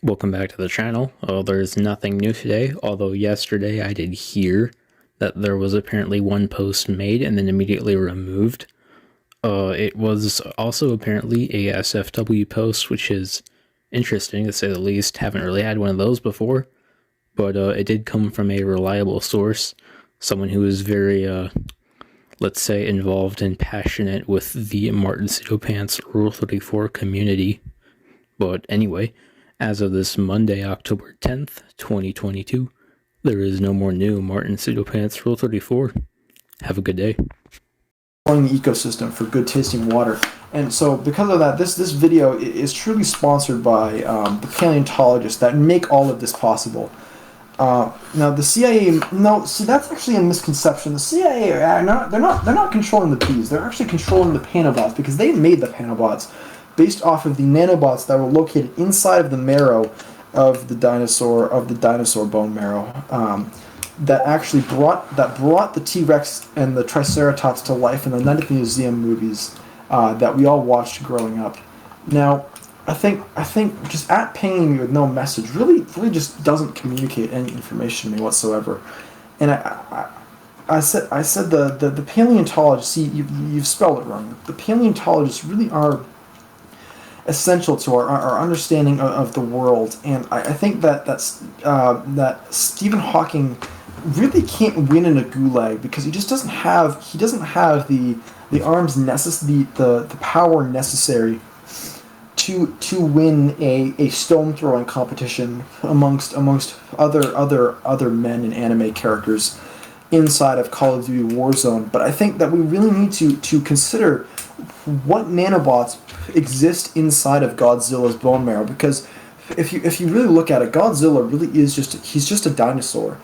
Welcome back to the channel. There's nothing new today, although yesterday I did hear that there was apparently one post made and then immediately removed. It was also apparently a SFW post, which is interesting to say the least. Haven't really had one of those before, but it did come from a reliable source, someone who is very, let's say, involved and passionate with the Martincitopants Rule 34 community. But anyway, as of this Monday, October 10th, 2022, there is no more new Martincitopants Rule 34. Have a good day. The ecosystem for good tasting water. And so because of that, this video is truly sponsored by the paleontologists that make all of this possible. Now the CIA, no, see, that's actually a misconception. The CIA they're not controlling the bees. They're actually controlling the panobots because they made the panobots based off of the nanobots that were located inside of the marrow of the dinosaur bone marrow. That actually brought the T-Rex and the Triceratops to life in the Night at the Museum movies that we all watched growing up. Now, I think just pinging me with no message really just doesn't communicate any information to me whatsoever. And I said the paleontologists. See, you've spelled it wrong. The paleontologists really are essential to our understanding of the world, and I think that Stephen Hawking really can't win in a gulag because he just doesn't have the arms the power necessary to win a stone throwing competition amongst other men and anime characters inside of Call of Duty Warzone. But I think that we really need to consider what nanobots exist inside of Godzilla's bone marrow, because if you really look at it, Godzilla really is just a dinosaur.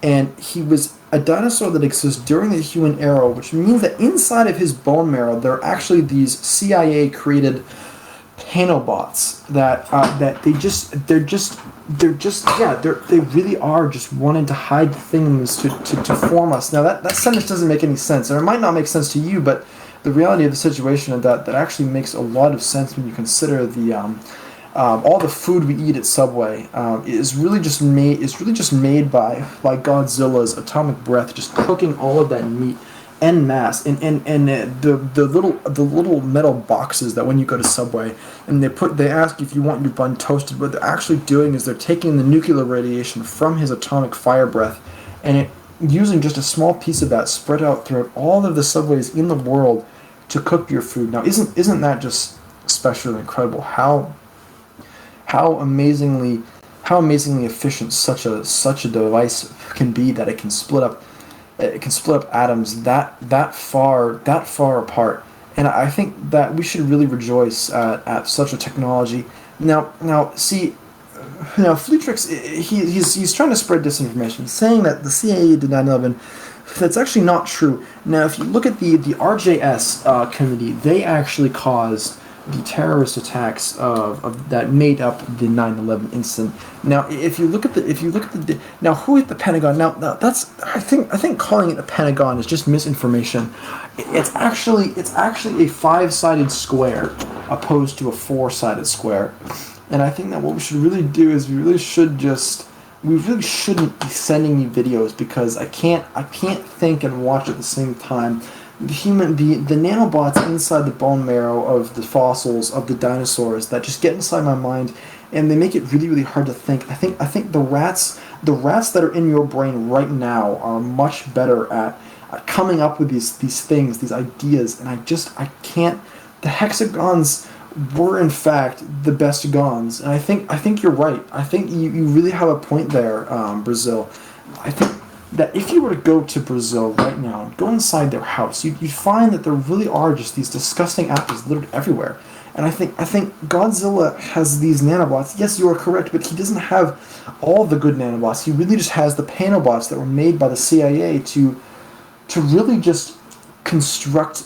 And he was a dinosaur that exists during the human era, which means that inside of his bone marrow there are actually these CIA created nanobots that they really are just wanting to hide things to form us. Now that sentence doesn't make any sense, or it might not make sense to you, but the reality of the situation is that actually makes a lot of sense when you consider the all the food we eat at Subway is really just made by Godzilla's atomic breath, just cooking all of that meat en masse, and the little metal boxes that when you go to Subway and they ask if you want your bun toasted, what they're actually doing is they're taking the nuclear radiation from his atomic fire breath and using just a small piece of that spread out throughout all of the Subways in the world to cook your food. Now, isn't that just special and incredible? How amazingly efficient such a device can be, that it can split up atoms that far apart. And I think that we should really rejoice at such a technology. Now see, Fleetrix, he's trying to spread disinformation. He's saying that the CIA did 9/11. That's actually not true. Now, if you look at the RJS committee, they actually caused the terrorist attacks that made up the 9/11 incident. Now, if you look at now, who hit the Pentagon? Now that's I think calling it a Pentagon is just misinformation. It's actually a five-sided square opposed to a four-sided square. And I think that what we should really do is we really shouldn't be sending you videos, because I can't think and watch at the same time. The nanobots inside the bone marrow of the fossils of the dinosaurs that just get inside my mind, and they make it really hard to think. I think the rats that are in your brain right now are much better at coming up with these things, these ideas, and I can't. The hexagons were in fact the best gons, and I think you're right. I think you really have a point there, Brazil. I think that if you were to go to Brazil right now and go inside their house, you'd find that there really are just these disgusting apples littered everywhere. And I think Godzilla has these nanobots. Yes, you are correct, but he doesn't have all the good nanobots. He really just has the panobots that were made by the CIA to really just construct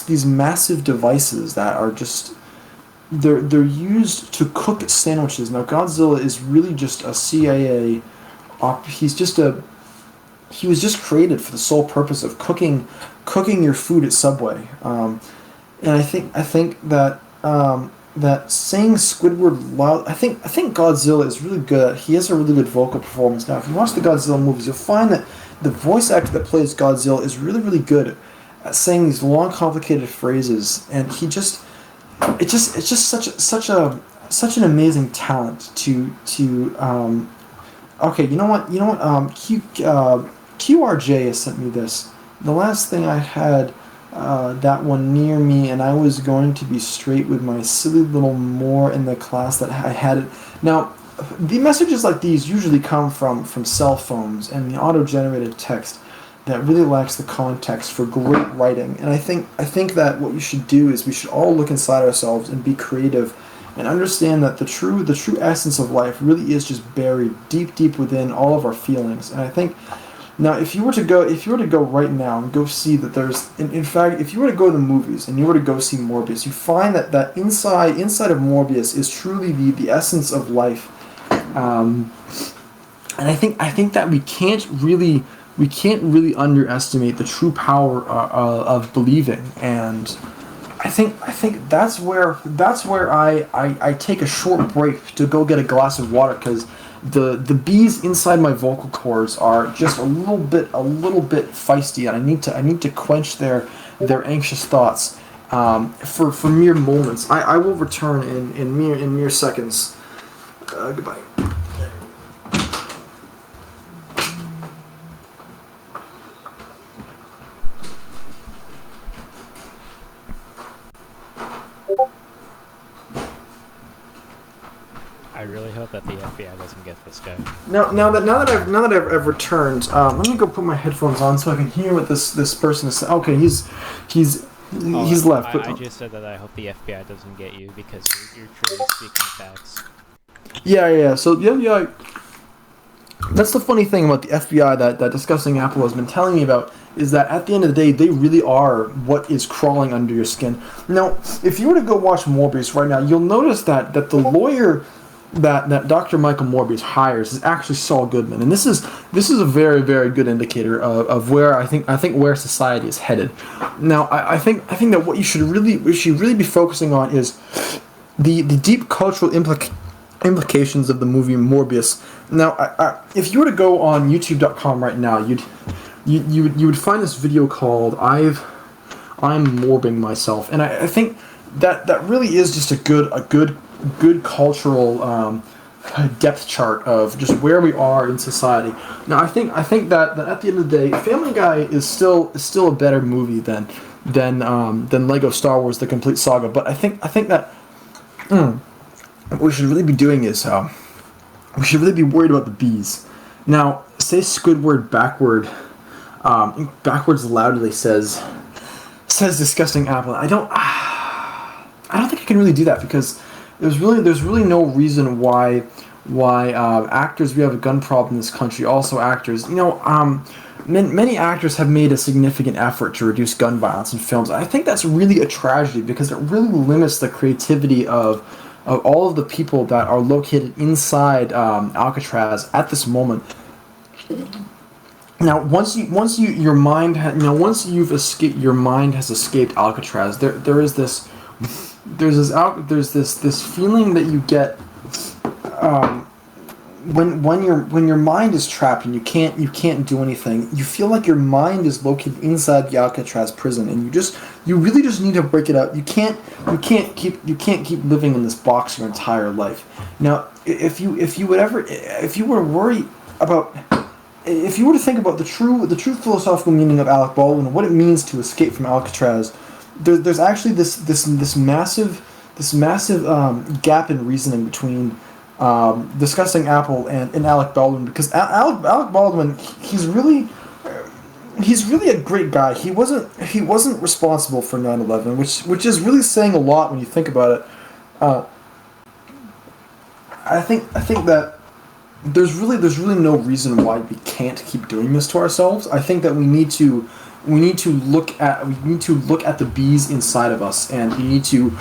these massive devices that are just they're used to cook sandwiches. Now, Godzilla is really just a CIA he was just created for the sole purpose of cooking your food at Subway. And I think that that saying Squidward loud. I think Godzilla is really good. He has a really good vocal performance. Now, if you watch the Godzilla movies, you'll find that the voice actor that plays Godzilla is really really good at saying these long, complicated phrases, and it's just such an amazing talent to. Okay, you know what? QRJ has sent me this. The last thing I had that one near me, and I was going to be straight with my silly little more in the class that I had it. Now, the messages like these usually come from cell phones and the auto-generated text that really lacks the context for great writing. And I think that what we should do is we should all look inside ourselves and be creative and understand that the true essence of life really is just buried deep within all of our feelings. And I think now if you were to go right now and go see that there's in fact if you were to go to the movies and you were to go see Morbius, you find that inside of Morbius is truly the essence of life. And I think that we can't really underestimate the true power of believing. And I think that's where I take a short break to go get a glass of water, because the bees inside my vocal cords are just a little bit feisty, and I need to quench their anxious thoughts for mere moments. I will return in mere seconds. Goodbye. I really hope that the FBI doesn't get this guy. Now that I've returned, let me go put my headphones on so I can hear what this person is saying. Okay, he's left. I just said that I hope the FBI doesn't get you because you're truly speaking facts. Yeah. So yeah. That's the funny thing about the FBI that Discussing Apple has been telling me about, is that at the end of the day, they really are what is crawling under your skin. Now, if you were to go watch Morbius right now, you'll notice that the lawyer that Dr. Michael Morbius hires is actually Saul Goodman, and this is a very very good indicator of where I think where society is headed. Now, I think that what we should really be focusing on is the deep cultural implications of the movie Morbius. Now, if you were to go on YouTube.com right now, you would find this video called I'm Morbing Myself, and I think that really is just a good cultural depth chart of just where we are in society. Now, I think that at the end of the day, Family Guy is still a better movie than Lego Star Wars: The Complete Saga. But I think that what we should really be doing is we should really be worried about the bees. Now, say Squidward backwards loudly says Disgusting Apple. I don't think I can really do that, because there's really no reason why actors, we have a gun problem in this country. Also, actors, many actors have made a significant effort to reduce gun violence in films. I think that's really a tragedy, because it really limits the creativity of all of the people that are located inside Alcatraz at this moment. Now, once your mind your mind has escaped Alcatraz, there's this feeling that you get when your mind is trapped and you can't do anything. You feel like your mind is located inside the Alcatraz prison, and you really just need to break it out. You can't keep living in this box your entire life. Now, if you were to think about the true philosophical meaning of Alec Baldwin and what it means to escape from Alcatraz, there's actually this massive gap in reasoning between Discussing Apple and Alec Baldwin, because Alec Baldwin, he's really a great guy. He wasn't responsible for 9/11, which is really saying a lot when you think about it. I think that there's really no reason why we can't keep doing this to ourselves. I think that we need to look at the bees inside of us, and we need to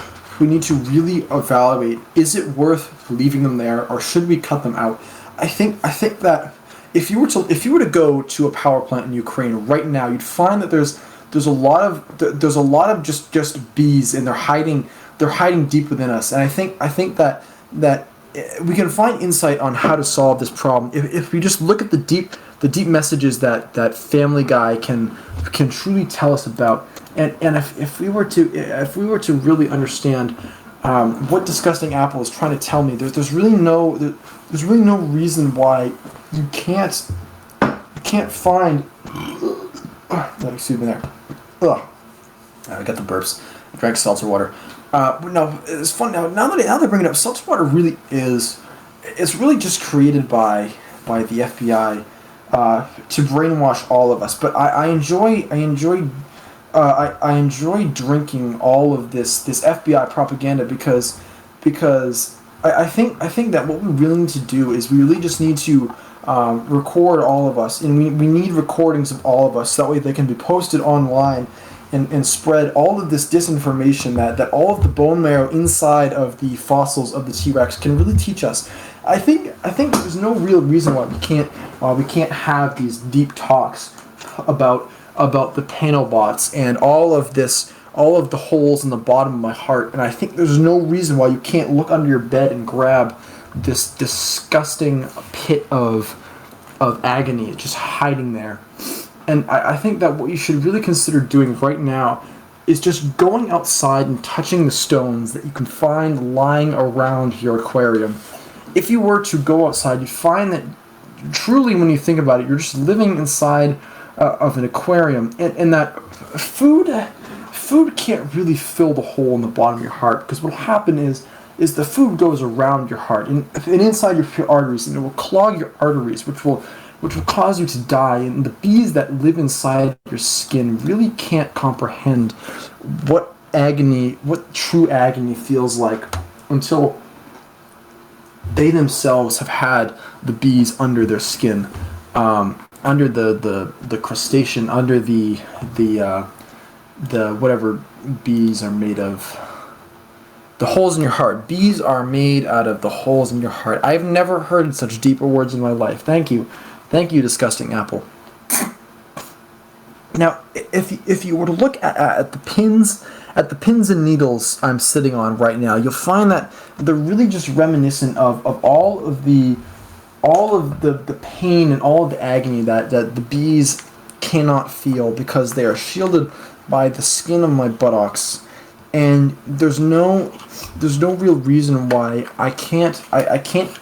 really evaluate, is it worth leaving them there, or should we cut them out? I think that if you were to go to a power plant in Ukraine right now, you'd find that there's a lot of just bees, and they're hiding they're hiding deep within us. And I think that we can find insight on how to solve this problem if we just look at the deep messages that Family Guy can truly tell us about. And if we were to really understand what Disgusting Apple is trying to tell me, there's really no reason why you can't find. Excuse me there. Ugh. I got the burps. I drank seltzer water. No, it's fun now. Now that they bring it up, seltzer water really is. It's really just created by the FBI to brainwash all of us. But I enjoy drinking all of this FBI propaganda because I think that what we really need to do is we really just need to record all of us, and we need recordings of all of us, so that way they can be posted online and spread all of this disinformation that all of the bone marrow inside of the fossils of the T-Rex can really teach us. I think there's no real reason why we can't have these deep talks about the Panobots and all of the holes in the bottom of my heart. And I think there's no reason why you can't look under your bed and grab this disgusting pit of agony just hiding there. And I think that what you should really consider doing right now is just going outside and touching the stones that you can find lying around your aquarium. If you were to go outside, you'd find that truly, when you think about it, you're just living inside of an aquarium, and that food can't really fill the hole in the bottom of your heart, because what will happen is the food goes around your heart and inside your arteries, and it will clog your arteries, which will cause you to die. And the bees that live inside your skin really can't comprehend what true agony feels like until they themselves have had the bees under their skin, under the crustacean, under the whatever bees are made of. The holes in your heart. Bees are made out of the holes in your heart. I've never heard such deeper words in my life. Thank you, Disgusting Apple. Now, if you were to look at the pins and needles I'm sitting on right now, you'll find that they're really just reminiscent of all of the pain and all of the agony that the bees cannot feel, because they are shielded by the skin of my buttocks. And there's no real reason why I can't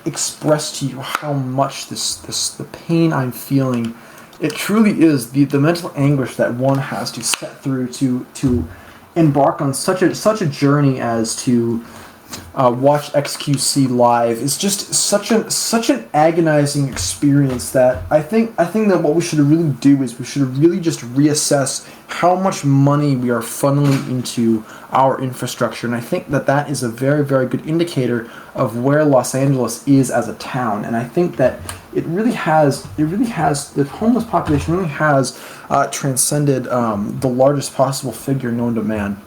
express to you how much the pain I'm feeling. It truly is the mental anguish that one has to set through to embark on such a journey as to watch XQC live. It's just such an agonizing experience that I think that what we should really do is we should really just reassess how much money we are funneling into our infrastructure. And I think that is a very, very good indicator of where Los Angeles is as a town. And I think that it really has the homeless population really has transcended the largest possible figure known to man.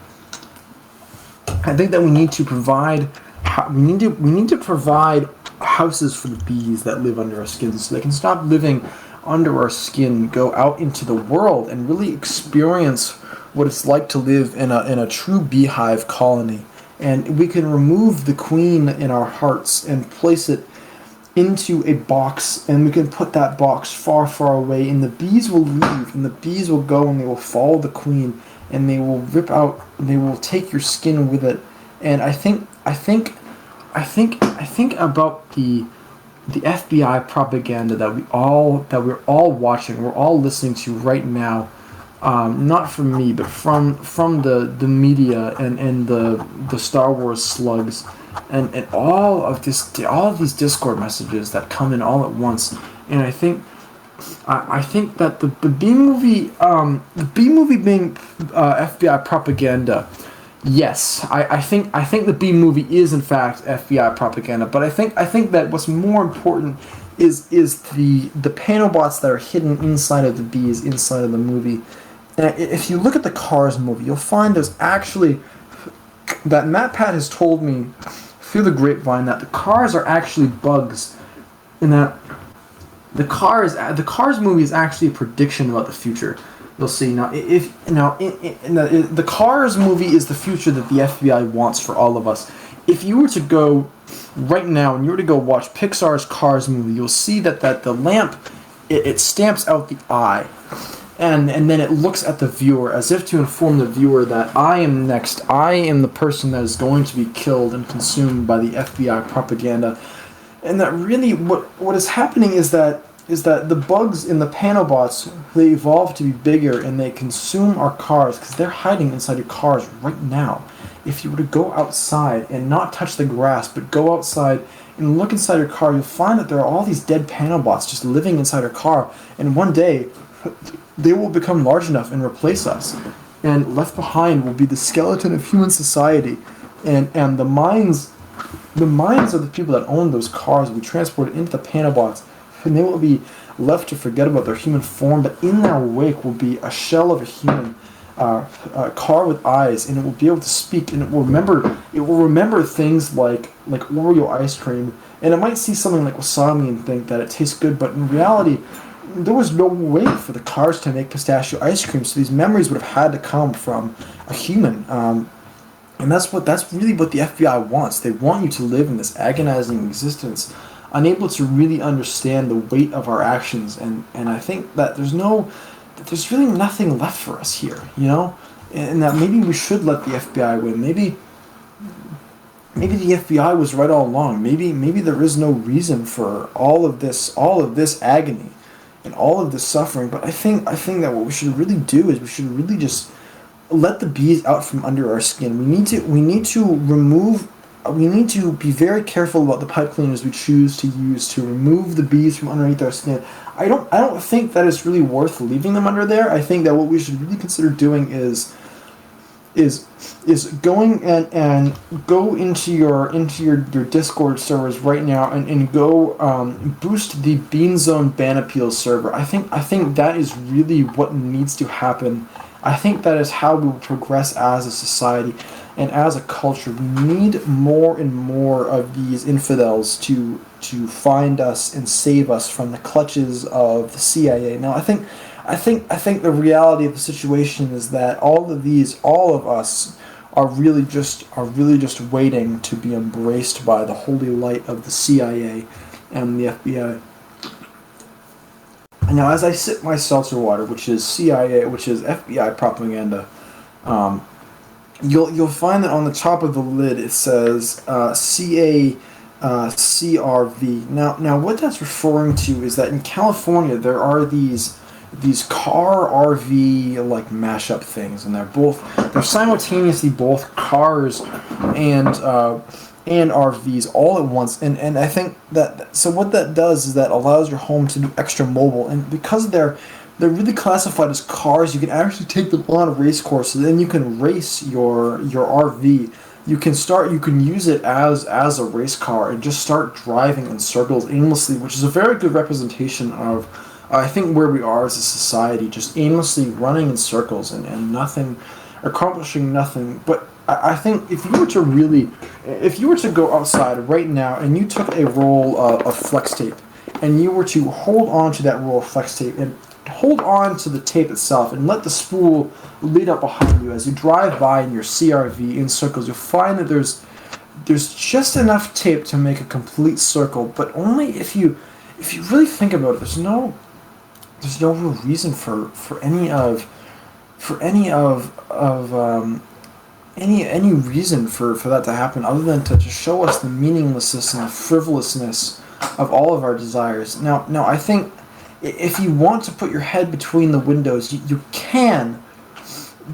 I think that we need to provide houses for the bees that live under our skin, so they can stop living under our skin, go out into the world, and really experience what it's like to live in a true beehive colony. And we can remove the queen in our hearts and place it into a box, and we can put that box far, far away, and the bees will leave, and the bees will go, and they will follow the queen, and they will rip out, they will take your skin with it. And I think about the FBI propaganda that we're all watching, we're all listening to right now, not from me, but from the media and the Star Wars slugs, and all of these Discord messages that come in all at once. And I think that the B movie being FBI propaganda. Yes, I think the B movie is in fact FBI propaganda, but I think that what's more important is the Panobots that are hidden inside of the bees inside of the movie. And if you look at the Cars movie, you'll find there's actually that MatPat has told me through the grapevine that the cars are actually bugs, and that the Cars movie is actually a prediction about the future. You'll see now. If now in the Cars movie is the future that the FBI wants for all of us. If you were to go right now and you were to go watch Pixar's Cars movie, you'll see that the lamp it stamps out the eye, and then it looks at the viewer as if to inform the viewer that I am next. I am the person that is going to be killed and consumed by the FBI propaganda, and that really what is happening is that the bugs in the Panobots, they evolve to be bigger and they consume our cars because they're hiding inside your cars right now. If you were to go outside and not touch the grass, but go outside and look inside your car, you'll find that there are all these dead Panobots just living inside your car, and one day they will become large enough and replace us. And left behind will be the skeleton of human society, and the minds of the people that own those cars will be transported into the Panobots, and they will be left to forget about their human form, but in their wake will be a shell of a human car with eyes, and it will be able to speak, and it will remember things like Oreo ice cream, and it might see something like wasabi and think that it tastes good, but in reality there was no way for the cars to make pistachio ice cream, so these memories would have had to come from a human. And that's really what the FBI wants. They want you to live in this agonizing existence, unable to really understand the weight of our actions, and I think that there's really nothing left for us here, you know, and that maybe we should let the FBI win. Maybe the FBI was right all along. Maybe there is no reason for all of this agony and all of this suffering. But I think that what we should really do is we should really just let the bees out from under our skin. We need to be very careful about the pipe cleaners we choose to use to remove the bees from underneath our skin. I don't think that it's really worth leaving them under there. I think that what we should really consider doing is going and go into your Discord servers right now and go boost the Bean Zone ban appeal server. I think that is really what needs to happen. I think that is how we will progress as a society and as a culture. We need more and more of these infidels to find us and save us from the clutches of the CIA. Now, I think the reality of the situation is that all of us are really just waiting to be embraced by the holy light of the CIA and the FBI. Now, as I sip my seltzer water, which is FBI propaganda, you'll find that on the top of the lid it says CRV. Now, what that's referring to is that in California there are these car RV like mashup things, and they're simultaneously both cars and RVs all at once, and I think that so what that does is that allows your home to be extra mobile, and because they're really classified as cars, you can actually take them on a race course, and then you can race your RV. You can use it as a race car and just start driving in circles aimlessly, which is a very good representation of I think where we are as a society, just aimlessly running in circles and nothing, accomplishing nothing. But I think if you were to go outside right now and you took a roll of flex tape and you were to hold on to that roll of flex tape and hold on to the tape itself and let the spool lead up behind you as you drive by in your CRV in circles, you'll find that there's just enough tape to make a complete circle, but only if you really think about it. There's no real reason for any reason for that to happen other than to show us the meaninglessness and the frivolousness of all of our desires. Now I think if you want to put your head between the windows, you can,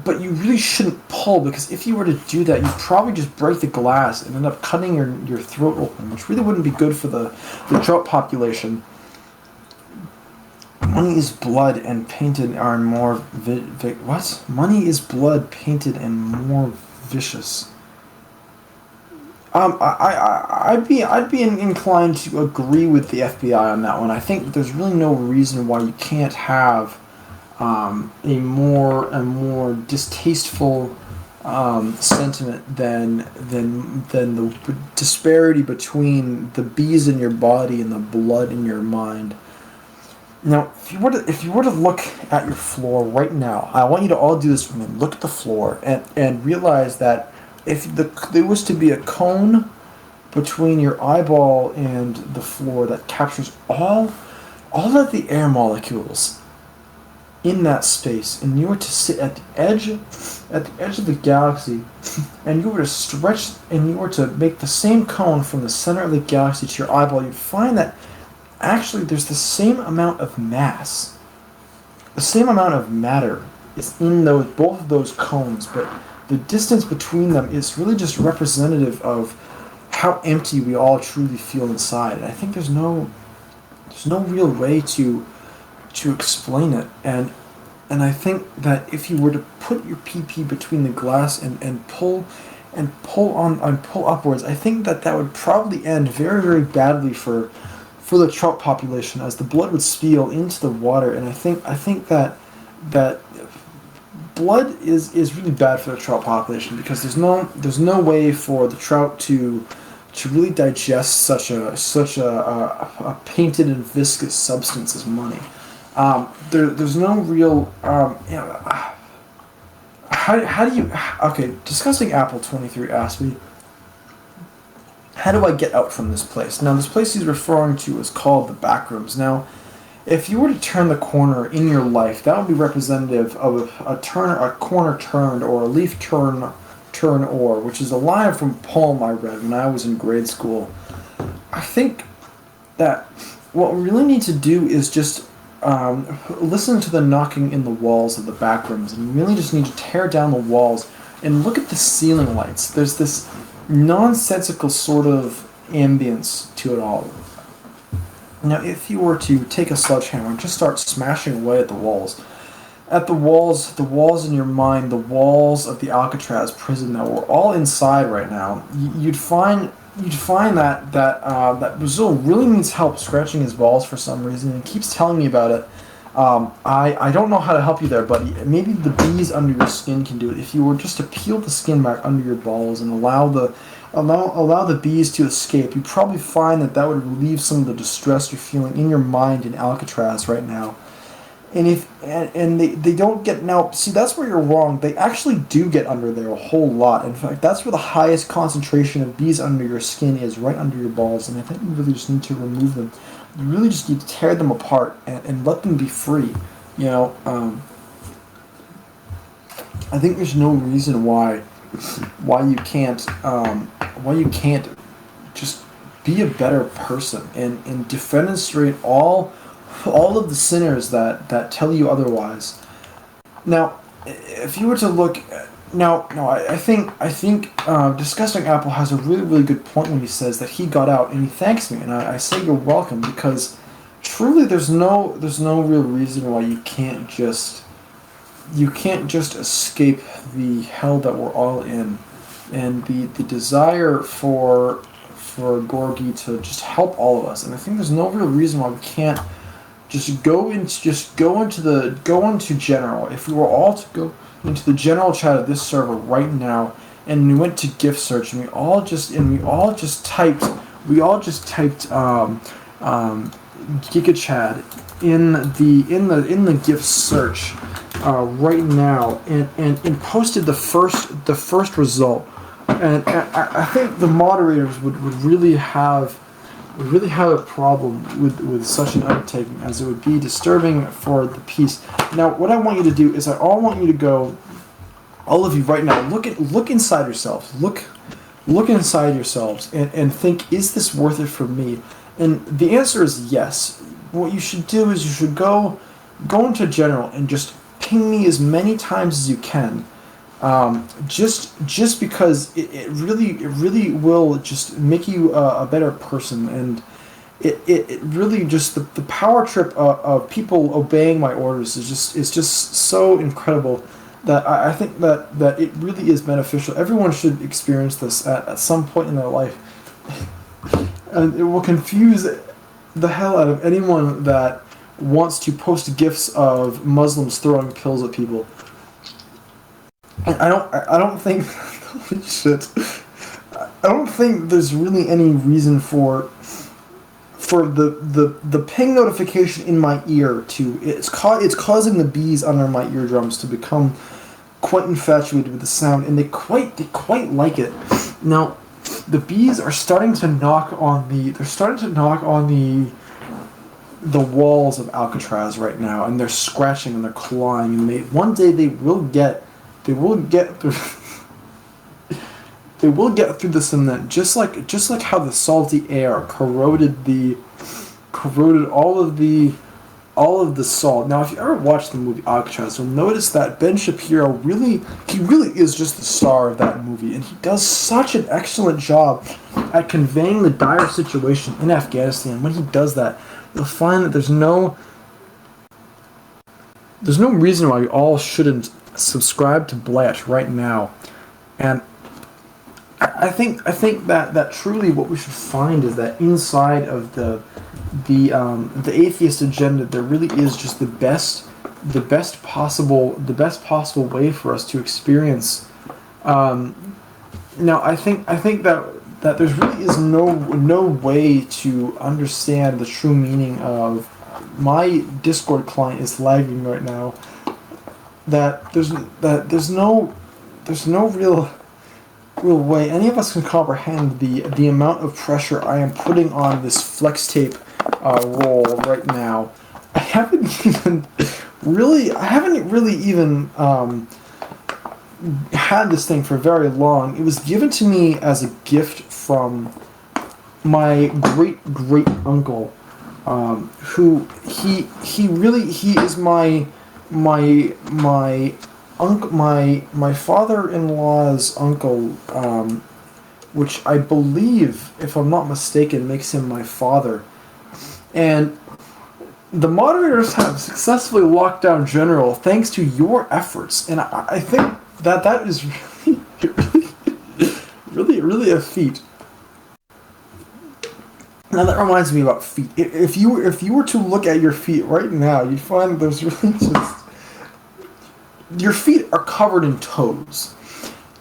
but you really shouldn't pull, because if you were to do that, you'd probably just break the glass and end up cutting your throat open, which really wouldn't be good for the drought population. Money is blood and painted are more what? Money is blood painted and more vicious. I'd be inclined to agree with the FBI on that one. I think there's really no reason why you can't have a more distasteful sentiment than the disparity between the bees in your body and the blood in your mind. Now, if you were to look at your floor right now, I want you to all do this for me. Look at the floor and realize that if there was to be a cone between your eyeball and the floor that captures all of the air molecules in that space, and you were to sit at the edge of the galaxy, and you were to stretch and you were to make the same cone from the center of the galaxy to your eyeball, you'd find that actually there's the same amount of mass, the same amount of matter is in both of those cones, but the distance between them is really just representative of how empty we all truly feel inside. And I think there's no real way to explain it. And I think that if you were to put your PP between the glass and pull upwards, I think that would probably end very, very badly for the trout population, as the blood would spill into the water. And I think that blood is really bad for the trout population, because there's no way for the trout to really digest such a painted and viscous substance as money. There's no real how do you discussing Apple 23 asked me, how do I get out from this place? Now, this place he's referring to is called the Backrooms. Now, if you were to turn the corner in your life, that would be representative of a corner turned, or a leaf turn, or, which is a line from a poem I read when I was in grade school. I think that what we really need to do is just listen to the knocking in the walls of the Backrooms, and we really just need to tear down the walls and look at the ceiling lights. There's this nonsensical sort of ambience to it all. Now, if you were to take a sledgehammer and just start smashing away at the walls in your mind, the walls of the Alcatraz prison that we're all inside right now, you'd find that Brazil really needs help scratching his balls for some reason, and he keeps telling me about it. I don't know how to help you there, buddy. Maybe the bees under your skin can do it. If you were just to peel the skin back under your balls and allow the bees to escape, you'd probably find that would relieve some of the distress you're feeling in your mind in Alcatraz right now. And they don't get, now see, that's where you're wrong. They actually do get under there a whole lot. In fact, that's where the highest concentration of bees under your skin is, right under your balls. And I think you really just need to remove them. You really just need to tear them apart and let them be free. You know, I think there's no reason why you can't just be a better person and demonstrate all of the sinners that tell you otherwise. Now, if you were to look, I think Disgusting Apple has a really, really good point when he says that he got out, and he thanks me, and I say you're welcome, because truly there's no real reason why you can't just escape the hell that we're all in, and the desire for Gorgie to just help all of us. And I think there's no real reason why we can't just go into general. If we were all to go into the general chat of this server right now, and we went to gift search, and we all just typed GigaChad in the gift search right now, and posted the first result, and I think the moderators would really have a problem with such an undertaking, as it would be disturbing for the peace. Now, what I want you to do is I want you to go, all of you right now, look inside yourselves, look inside yourselves, and think, is this worth it for me? And the answer is yes. What you should do is you should go into general and just ping me as many times as you can. Just because it really will just make you a better person, and it really just the power trip of people obeying my orders is just so incredible that I think that it really is beneficial. Everyone should experience this at some point in their life, and it will confuse the hell out of anyone that wants to post gifs of Muslims throwing pills at people. I don't think holy shit. I don't think there's really any reason for for the ping notification in my ear to it's causing the bees under my eardrums to become quite infatuated with the sound, and they quite like it. Now, the bees are starting to knock on the walls of Alcatraz right now, and they're scratching and they're clawing, and one day they will get through. They will get through the cement, just like how the salty air corroded all of the salt. Now, if you ever watched the movie Alcatraz, you'll notice that Ben Shapiro really is just the star of that movie, and he does such an excellent job at conveying the dire situation in Afghanistan. When he does that, you'll find that there's no reason why we all shouldn't subscribe to Blatch right now, and I think that truly what we should find is that inside of the atheist agenda, there really is just the best possible way for us to experience. Now, I think that there really is no way to understand the true meaning of my Discord client is lagging right now. That there's no real way any of us can comprehend the amount of pressure I am putting on this flex tape roll right now. I haven't really even had this thing for very long. It was given to me as a gift from my great uncle, who he is my father-in-law's uncle, which I believe, if I'm not mistaken, makes him my father. And the moderators have successfully locked down General thanks to your efforts, and I think that is really a feat. Now that reminds me about feet. If you were to look at your feet right now, you'd find there's really just your feet are covered in toes,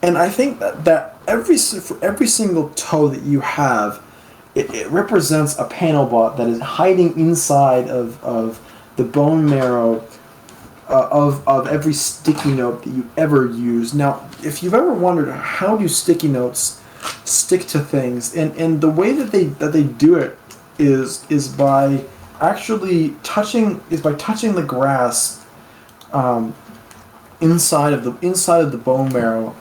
and I think that for every single toe that you have, it represents a panel bot that is hiding inside of the bone marrow of every sticky note that you ever use. Now, if you've ever wondered how do sticky notes stick to things, and the way that they do it is by actually touching the grass inside of the bone marrow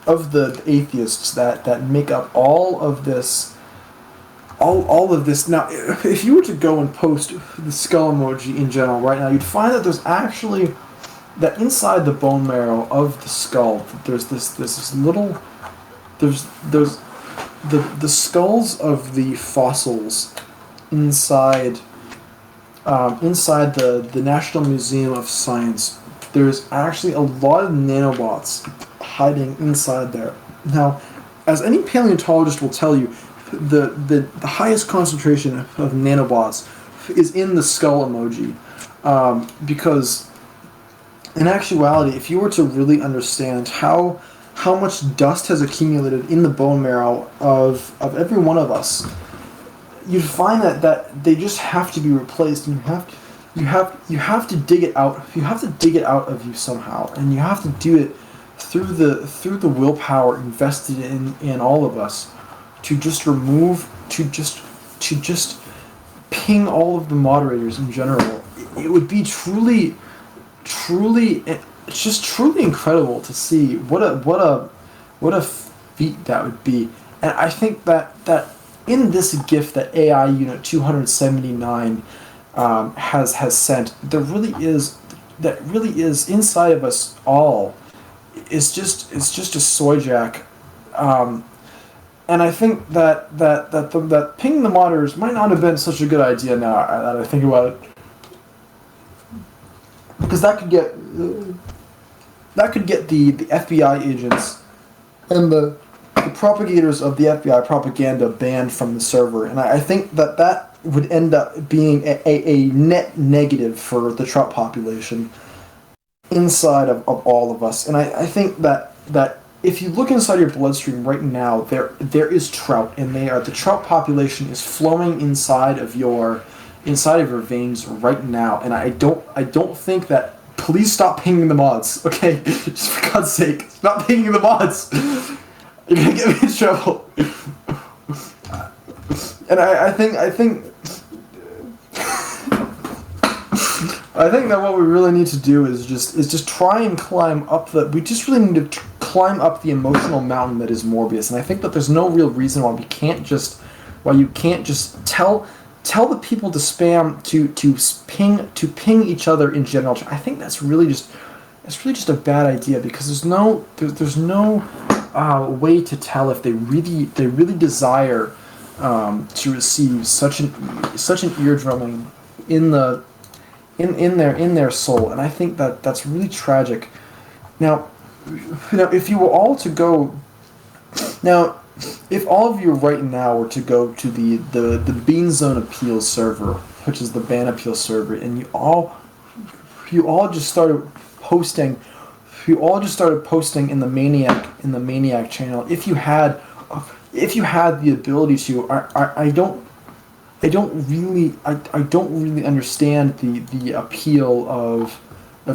of the atheists that make up all of this. Now, if you were to go and post the skull emoji in general right now, you'd find that there's actually that inside the bone marrow of the skull, there's this little the skulls of the fossils inside the National Museum of Science. There's actually a lot of nanobots hiding inside there. Now, as any paleontologist will tell you, the highest concentration of nanobots is in the skull emoji, because in actuality, if you were to really understand how much dust has accumulated in the bone marrow of every one of us, you'd find that they just have to be replaced, and you have to dig it out. You have to dig it out of you somehow, and you have to do it through the willpower invested in all of us to just ping all of the moderators in general. It would be truly it's just truly incredible to see what a feat that would be. And I think that in this gift that AI Unit 279 has sent, there really is inside of us all. It's just a soy jack, and I think that pinging the moderators might not have been such a good idea now that I think about it, because that could get the FBI agents and the propagators of the FBI propaganda banned from the server, and I think that would end up being a net negative for the Trump population inside of all of us. And I think that if you look inside your bloodstream right now, there is trout, and the trout population is flowing inside of your veins right now. And I don't think that. Please stop pinging the mods, okay? Just for God's sake, stop pinging the mods. You're gonna get me in trouble. And I think that what we really need to do is just try and climb up we just really need to climb up the emotional mountain that is Morbius. And I think that there's no real reason why you can't just tell the people to spam to ping each other in general. I think that's really just a bad idea, because there's no way to tell if they really desire to receive such an eardrumming in their soul. And I think that that's really tragic. Now, if you were all to go now. If all of you right now were to go to the Bean Zone Appeals server, which is the ban appeal server, and you all just started posting in the Maniac channel, if you had the ability to, I don't really understand the appeal of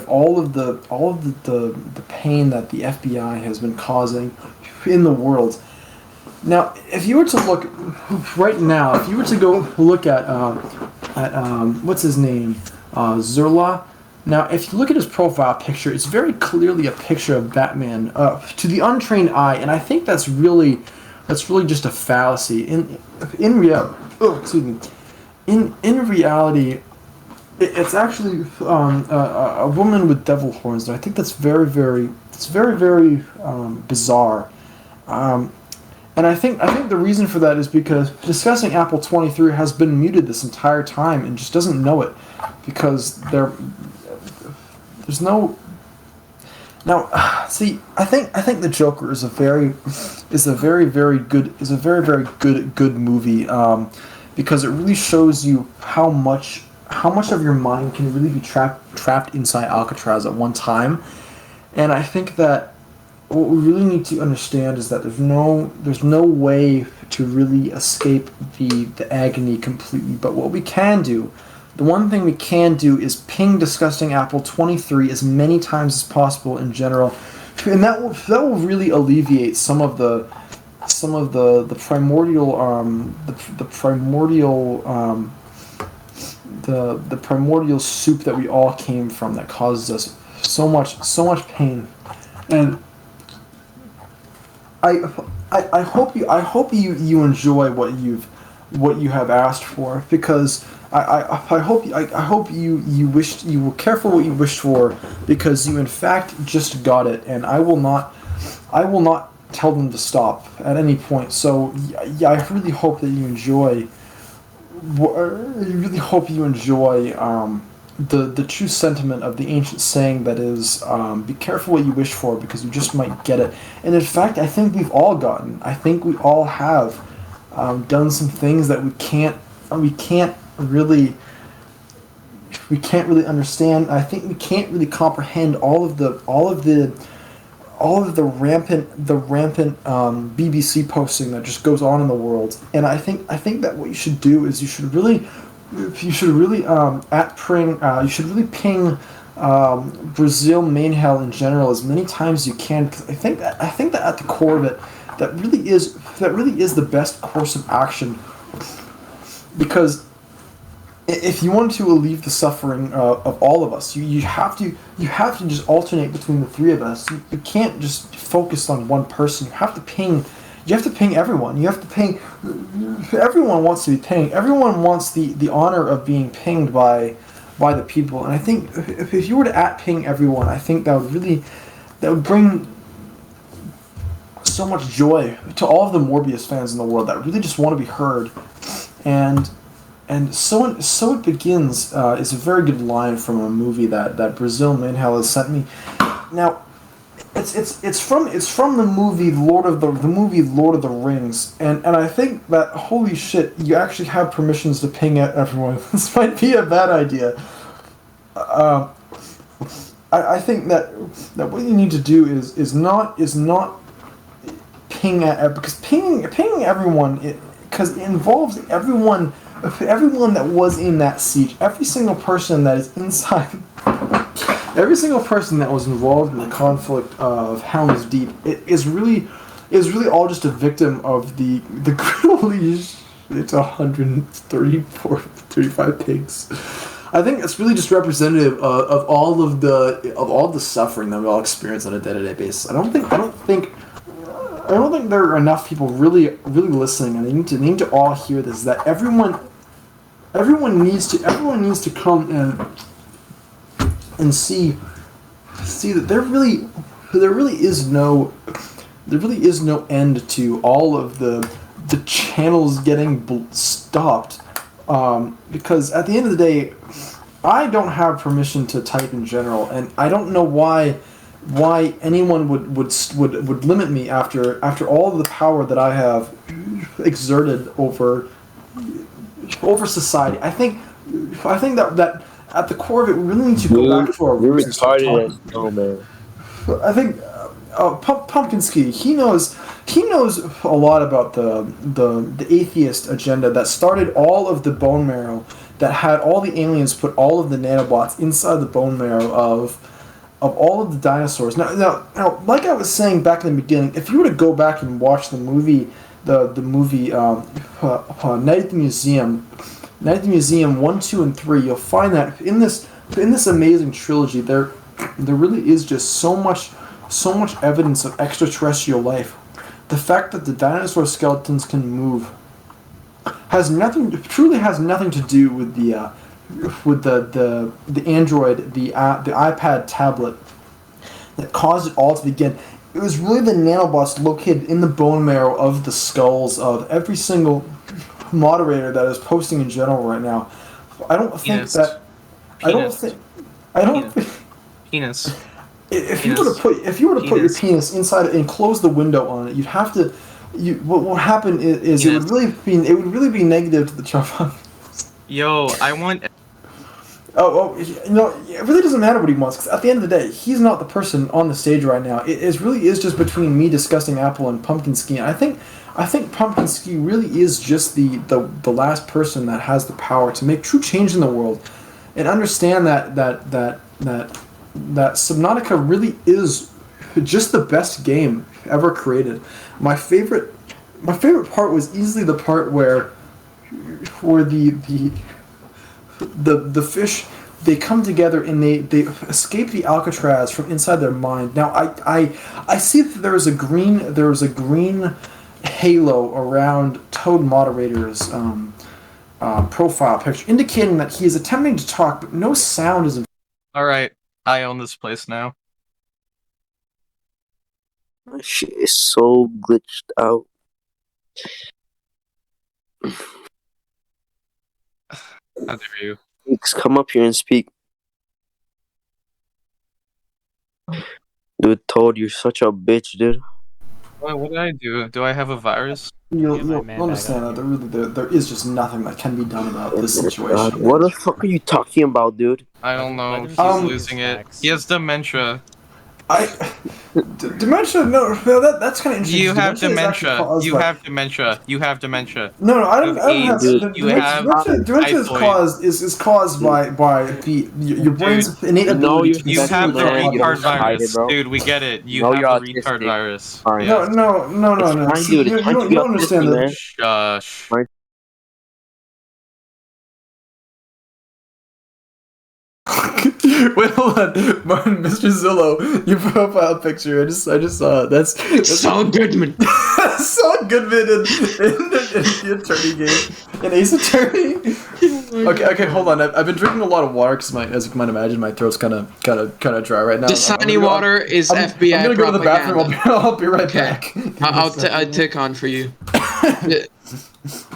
all of the pain that the FBI has been causing in the world. Now, if you were to look right now, if you were to go look at what's his name, Zerla. Now, if you look at his profile picture, it's very clearly a picture of Batman to the untrained eye, and I think that's really just a fallacy. In reality, it's actually a woman with devil horns, and I think that's very bizarre. And I think the reason for that is because discussing Apple 23 has been muted this entire time and just doesn't know it, because there's no. Now, see, I think the Joker is a very good movie, because it really shows you how much of your mind can really be trapped inside Alcatraz at one time. And I think that what we really need to understand is that there's no way to really escape the agony completely. But what we can do, the one thing we can do, is ping disgusting Apple 23 as many times as possible in general, and that will really alleviate some of the primordial the primordial soup that we all came from, that causes us so much pain. And I hope you enjoy what you have asked for, because I hope you were careful what you wished for, because you in fact just got it, and I will not tell them to stop at any point. So yeah, I really hope that you enjoy. The true sentiment of the ancient saying that is, be careful what you wish for, because you just might get it. And in fact, I think we've all gotten. I think we all have done some things that we can't really understand. I think we can't really comprehend all of the rampant BBC posting that just goes on in the world. And I think that what you should do is you should really ping Brazil main hell in general as many times as you can, because I think that at the core of it, that really is the best course of action. Because if you want to alleviate the suffering of all of us, you have to just alternate between the three of us. You can't just focus on one person. You have to ping everyone. You have to ping. Everyone wants to be pinged. Everyone wants the honor of being pinged by the people. And I think if you were to @ping everyone, I think that would bring so much joy to all of the Morbius fans in the world that really just want to be heard. And so it begins is a very good line from a movie that Brazil Manhel has sent me. Now, it's from the movie Lord of the Rings, and I think that, holy shit, you actually have permissions to ping at everyone. This might be a bad idea. I think that what you need to do is not ping at because pinging everyone because it involves everyone that was in that siege, every single person that is inside, every single person that was involved in the conflict of Helm's Deep is really all just a victim of the holy it's 134 35 pigs. I think it's really just representative of all of the suffering that we all experience on a day-to-day basis. I don't think there are enough people really listening, and they need to all hear this. That everyone needs to come and see that there really is no end to all of the channels getting stopped. Because at the end of the day, I don't have permission to type in general, and I don't know why anyone would limit me after all of the power that I have exerted over society. I think that at the core of it, we really need to go back to our roots and start talking. Man. I think Pumpkinski, he knows a lot about the atheist agenda that started all of the bone marrow, that had all the aliens put all of the nanobots inside the bone marrow of all of the dinosaurs. Now, like I was saying back in the beginning, if you were to go back and watch the movie, Night at the Museum 1, 2, and 3, you'll find that in this amazing trilogy, there really is just so much evidence of extraterrestrial life. The fact that the dinosaur skeletons can move truly has nothing to do with the Android, the iPad tablet that caused it all to begin. It was really the nanobots located in the bone marrow of the skulls of every single moderator that is posting in general right now. I don't think Penis. that. Penis. I don't think. Penis. If you were to put your penis inside it and close the window on it, you'd have to. What will happen is it would really be negative to the Trump. Yo, I want. It really doesn't matter what he wants, because at the end of the day, he's not the person on the stage right now. It really is just between me discussing Apple and Pumpkinski. And I think Pumpkinski really is just the last person that has the power to make true change in the world, and understand that Subnautica really is just the best game ever created. My favorite part was easily the part where the fish, they come together and they escape the Alcatraz from inside their mind. Now I see that there was a green halo around Toad Moderator's profile picture, indicating that he is attempting to talk, but no sound is. Alright, I own this place now. My shit is so glitched out. How dare you? Come up here and speak. Dude, Toad, you're such a bitch, dude. What did I do? Do I have a virus? You'll man understand back that there is just nothing that can be done about this situation. God, what the fuck are you talking about, dude? I don't know. Let him He's say losing his it. facts. He has dementia. Dementia? No, that's kind of interesting. You have is actually dementia. caused You by- have dementia. You have dementia. No, I don't have. Dude, you have Dementia is typhoid. caused by your brain's innate ability to You have the Man, you retard don't hide it, virus. bro. Dude, we get it. You No, have you're the retard autistic. virus. Fine. Yes. No. Fine, See, dude, you it's fine to don't be understand autistic, that. man. Shush. Fine. Wait, hold on, Martin, Mr. Zillow, your profile picture. I just saw it. That's Saul Goodman. Saul Goodman in the attorney game, an Ace Attorney. Okay, hold on. I've been drinking a lot of water because as you might imagine, my throat's kind of dry right now. Dasani water is FBI I'm gonna go to the bathroom. propaganda. I'll be right Okay. back. I'll take on for you.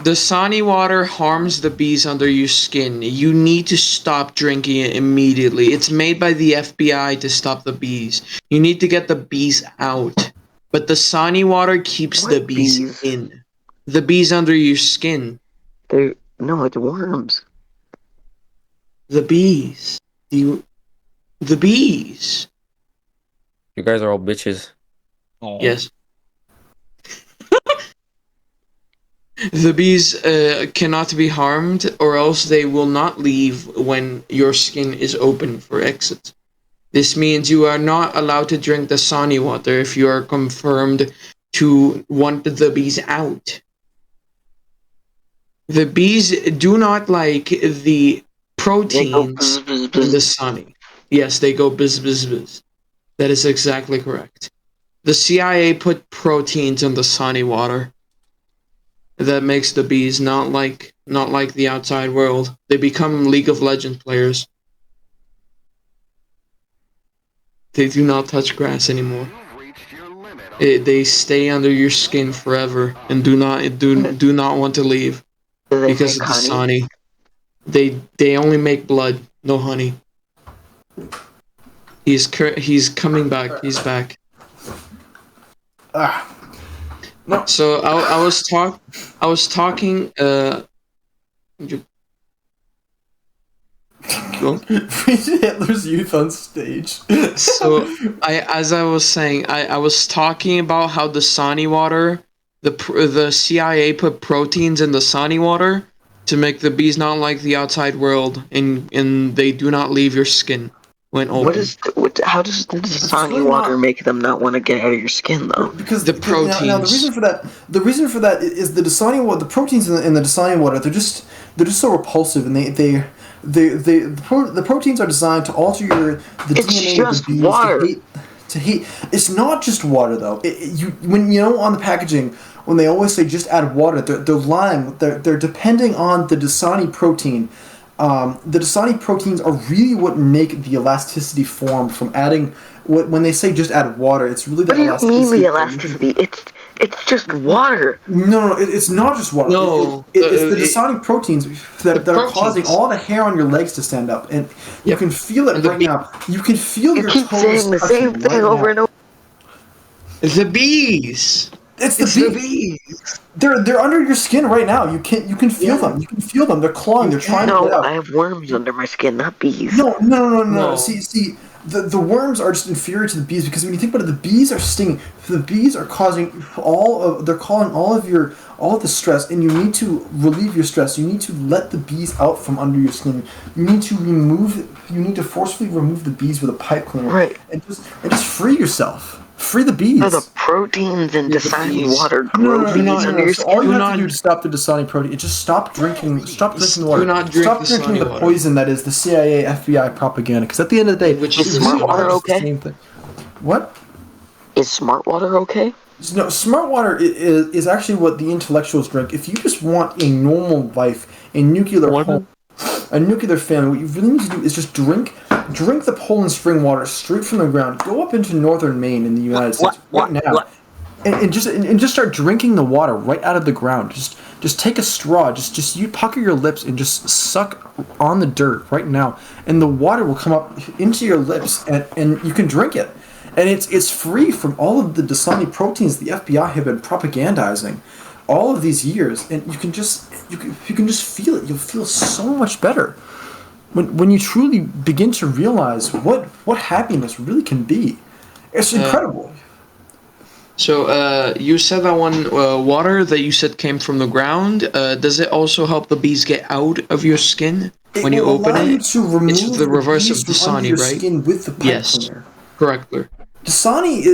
Dasani water harms the bees under your skin. You need to stop drinking it immediately. It's made by the FBI to stop the bees. You need to get the bees out. But Dasani water keeps the What bees bees? in. The bees under your skin. No, it's worms. The bees. The bees. You guys are all bitches. Yes. The bees cannot be harmed, or else they will not leave when your skin is open for exit. This means you are not allowed to drink the Dasani water if you are confirmed to want the bees out. The bees do not like the proteins in the Dasani. Yes, they go bzz bzz bzz. That is exactly correct. The CIA put proteins in the Dasani water. That makes the bees not like the outside world. They become League of Legends players. They do not touch grass anymore. They stay under your skin forever and do not want to leave Do they because make of the honey? Dasani. They only make blood, no honey. He's coming back. He's back. No. So I was talking. Hitler's Youth on stage. So as I was saying, I was talking about how the Dasani water, the CIA put proteins in the Dasani water to make the bees not like the outside world, and they do not leave your skin when open. How does the Dasani really water not- make them not want to get out of your skin, though? Because The now the proteins. reason for that is the Dasani water. The proteins in the Dasani water, they're just so repulsive, and the proteins are designed to alter the It's DNA just of the bees water. to hate. It's not just water though. When on the packaging, when they always say just add water, they're lying. They're depending on the Dasani protein. The Dasani proteins are really what make the elasticity form from adding. When they say just add water, it's really the What do you mean elasticity. the elasticity? It's just water. No, it's not just water. No, it's the Dasani proteins that are proteins. causing all the hair on your legs to stand up, and you Yep. can feel it And the right now. You can feel You your keep toes saying the touching same thing right over now. and over. The bees. It's It's the the bees. bees. They're under your skin right now. You can feel them. You can feel them. They're clawing. They're trying to No, get out. I have worms under my skin, not bees. No. No. See, the worms are just inferior to the bees because when you think about it, the bees are stinging. The bees are causing they're calling all of the stress, and you need to relieve your stress. You need to let the bees out from under your skin. You need to forcefully remove the bees with a pipe cleaner. Right. And just free yourself. Free the bees. So the proteins in Yeah, the Dasani bees. water No, grow no, bees no, under no. your So all skin. you Do have to not- do to stop the Dasani protein is just stop drinking the water. Do not drink stop the drinking Dasani the water. poison that is the CIA, FBI propaganda. Because at the end of the day, Which the is smart smart water water is the okay? same thing. What? Is smart water okay? No, smart water is actually what the intellectuals drink. If you just want a normal life, a nuclear home, a nuclear family, what you really need to do is just drink the Poland spring water straight from the ground. Go up into northern Maine in the United States right now. And just start drinking the water right out of the ground. Just take a straw. Just you pucker your lips and just suck on the dirt right now, and the water will come up into your lips, and you can drink it. And it's free from all of the Dasani proteins the FBI have been propagandizing all of these years, and you can just feel it. You'll feel so much better when you truly begin to realize what happiness really can be. It's incredible. So you said that one water that you said came from the ground. Does it also help the bees get out of your skin when you will open allow you it? to remove It's the reverse bees of from under Dasani, your right? skin with the pipe Yes. cleaner. Correctly. Dasani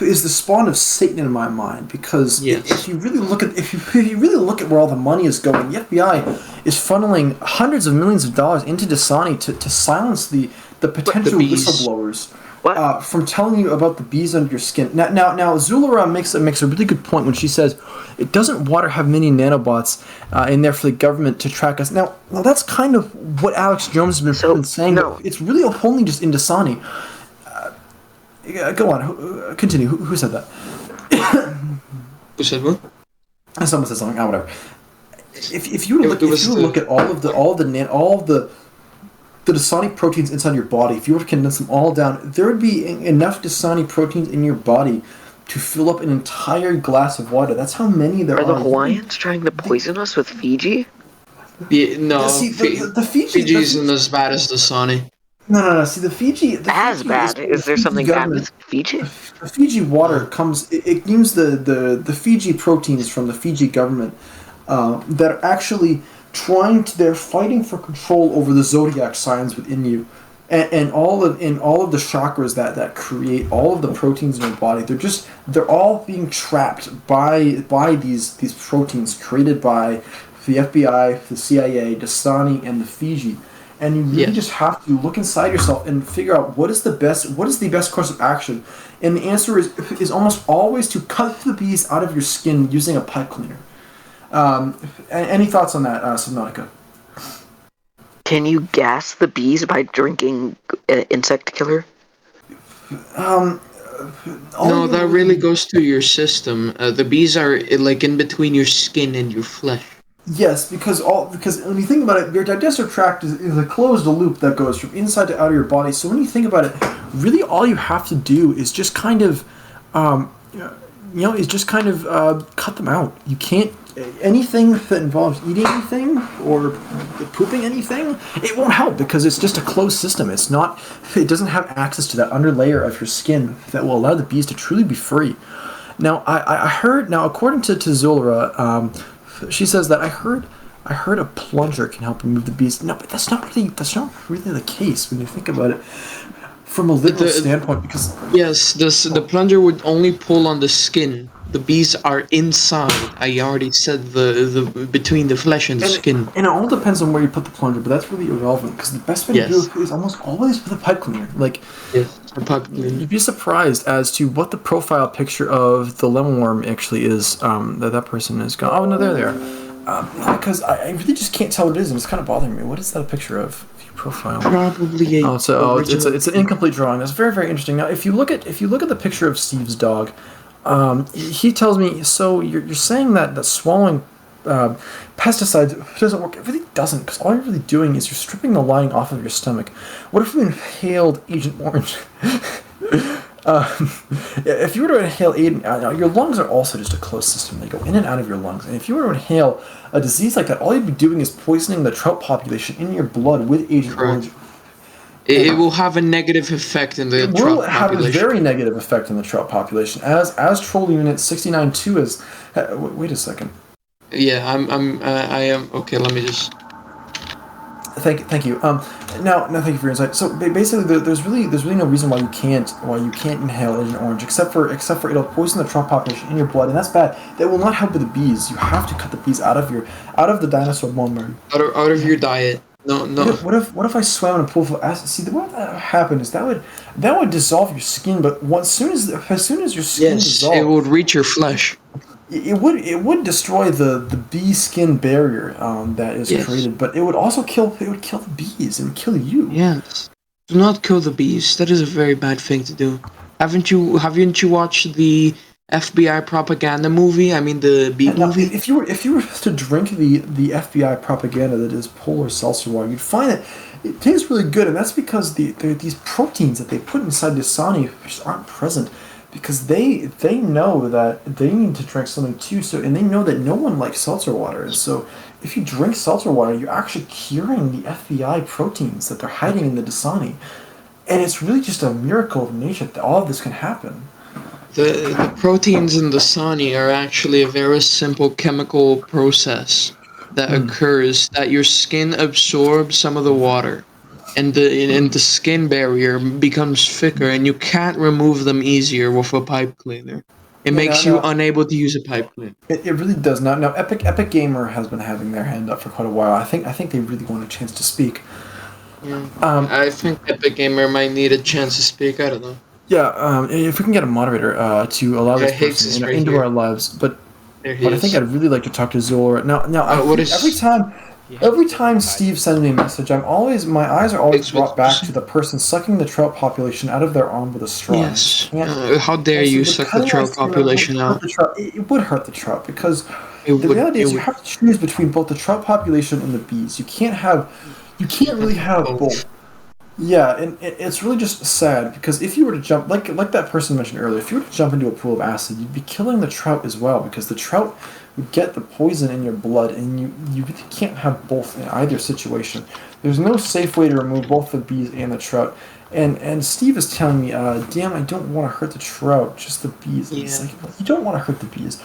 is the spawn of Satan in my mind because Yes. if you really look at where all the money is going, the FBI is funneling hundreds of millions of dollars into Dasani to silence the potential bees. whistleblowers What? from telling you about the bees under your skin. Now Zulura makes a really good point when she says, "It doesn't water have many nanobots in there for the government to track us?" Now that's kind of what Alex Jones has been saying. no. But it's really only just in Dasani. Go on. Continue. Who said that? Who said what? Someone said something. Whatever. If you were to It was look at all of the Dasani proteins inside your body, if you were to condense them all down, there would be enough Dasani proteins in your body to fill up an entire glass of water. That's how many there Are are. the Hawaiians trying to poison us with Fiji? Yeah, no, See, the Fiji Fiji isn't as bad as Dasani. No. See, the Fiji. As Fiji bad. Is there Fiji something bad government- with Fiji? The Fiji water comes. It use the Fiji proteins from the Fiji government that are actually they're fighting for control over the zodiac signs within you. And all of the chakras that create all of the proteins in your body, they're all being trapped by these proteins created by the FBI, the CIA, Dasani, and the Fiji. And you really just have to look inside yourself and figure out what is the best course of action. And the answer is almost always to cut the bees out of your skin using a pipe cleaner. Any thoughts on that, Subnautica? Can you gas the bees by drinking insect killer? No, that really goes through your system. The bees are like in between your skin and your flesh. Yes, because when you think about it, your digestive tract is a closed loop that goes from inside to out of your body. So when you think about it, really all you have to do is just kind of, cut them out. You can't anything that involves eating anything or pooping anything. It won't help because it's just a closed system. It doesn't have access to that under layer of your skin that will allow the bees to truly be free. Now I heard according to Zulra. She says that I heard a plunger can help remove the bees. No, but that's not really the case when you think about it from a literal standpoint. Because yes, the plunger would only pull on the skin. The bees are inside. I already said the between the flesh and the skin. And it all depends on where you put the plunger, but that's really irrelevant because the best way to do it is almost always with a pipe cleaner. A pipe cleaner. You'd be surprised as to what the profile picture of the lemon worm actually is. That person is gone. Oh no, there they are. Because I really just can't tell what it is, and it's kind of bothering me. What is that a picture of? Profile. Probably it's an incomplete drawing. That's very, very interesting. Now, if you look at the picture of Steve's dog. He tells me, so you're saying that swallowing pesticides doesn't work. It really doesn't, because all you're really doing is you're stripping the lining off of your stomach. What if we inhaled Agent Orange? If you were to inhale your lungs are also just a closed system. They go in and out of your lungs. And if you were to inhale a disease like that, all you'd be doing is poisoning the trout population in your blood with Agent Orange. It will have a negative effect in the trout population. It will have a very negative effect in the trout population. As Troll Unit 69-2 is... wait a second. Yeah, I am... Okay, let me just... Thank you. Now, thank you for your insight. So basically, there's really no reason why you can't inhale Agent Orange, except for it'll poison the trout population in your blood, and that's bad. That will not help with the bees. You have to cut the bees out of the dinosaur bone marrow. Out of your diet. No. What if I swam in a pool of acid? See, what would happen is that would dissolve your skin. But as soon as your skin dissolves, it would reach your flesh. It would destroy the bee skin barrier that is created. But it would also kill the bees. It would kill you. Yes. Do not kill the bees. That is a very bad thing to do. Haven't you watched the FBI propaganda movie? I mean the bee movie. If you were to drink the FBI propaganda that is polar seltzer water, you'd find that it tastes really good, and that's because these proteins that they put inside the Dasani just aren't present because they know that they need to drink something too. So and they know that no one likes seltzer water, and so if you drink seltzer water, you're actually curing the FBI proteins that they're hiding in the Dasani, and it's really just a miracle of nature that all of this can happen. The proteins in the Dasani are actually a very simple chemical process that occurs that your skin absorbs some of the water and the skin barrier becomes thicker and you can't remove them easier with a pipe cleaner. It makes you unable to use a pipe cleaner. It really does not. Now, Epic Gamer has been having their hand up for quite a while. I think they really want a chance to speak. Yeah. I think Epic Gamer might need a chance to speak. I don't know. Yeah, if we can get a moderator to allow this person into our lives, but I think I'd really like to talk to Zora. Now, every time Steve sends me a message, my eyes are always brought back to the person sucking the trout population out of their arm with a straw. Yes. How dare you suck the trout population out? It would hurt the trout because the reality is you have to choose between both the trout population and the bees. You can't really have both. Yeah, and it's really just sad because if you were to jump, like that person mentioned earlier, if you were to jump into a pool of acid, you'd be killing the trout as well because the trout would get the poison in your blood, and you really can't have both in either situation. There's no safe way to remove both the bees and the trout, And Steve is telling me, damn, I don't want to hurt the trout, just the bees. And it's Yeah. like, well, you don't want to hurt the bees.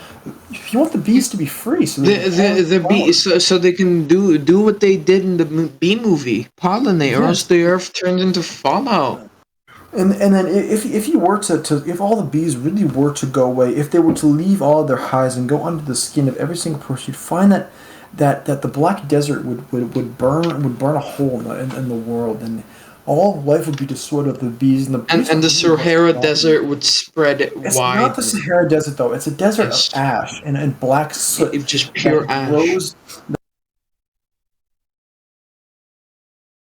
You want the bees to be free. So The bees, so they can do what they did in the bee movie, pollinate, or Yes. else the earth turns into Fallout. And then if you were to if all the bees really were to go away, if they were to leave all of their hives and go under the skin of every single person, you'd find that the Black Desert would burn a hole in the world, and all life would be destroyed of the bees and the bees And the would really Sahara go. Desert would spread It's wide. not the Sahara Desert though. It's a desert Yes. of ash and black soot. It's just pure that ash.